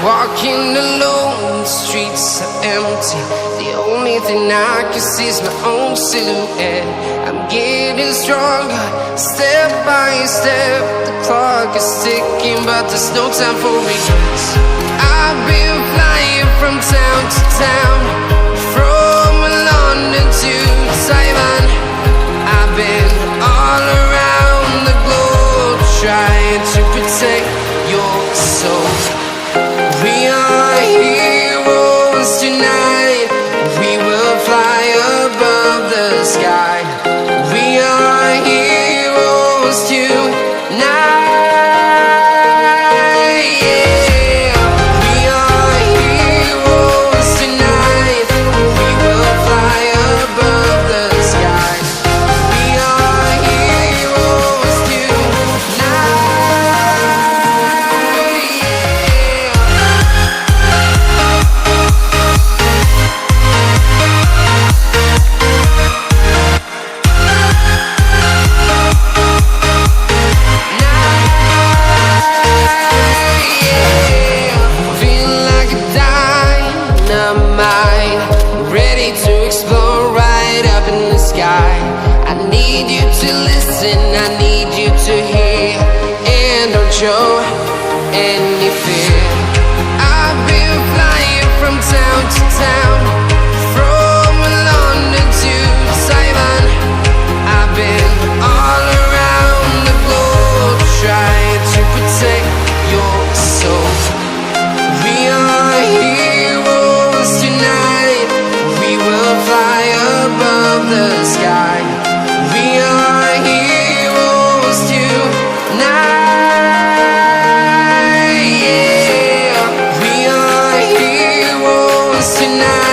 Walking alone, the streets are empty. The only thing I can see is my own silhouette. I'm getting stronger, step by step. The clock is ticking, but there's no time for regrets. I've been flying from town to town, from London to Taiwan. I've been all around the globe, trying to protect your soul. We are heroes tonight. We will fly above the sky. We are heroes tonight. Yeah. We are heroes tonight. We will fly above the sky. We are heroes tonight. I need you to listen, I need you to hear, and don't show any fear. I've been flying from town to town, from London to Taiwan. I've been all around the globe, trying to protect your soul. We are heroes tonight. We will fly above night.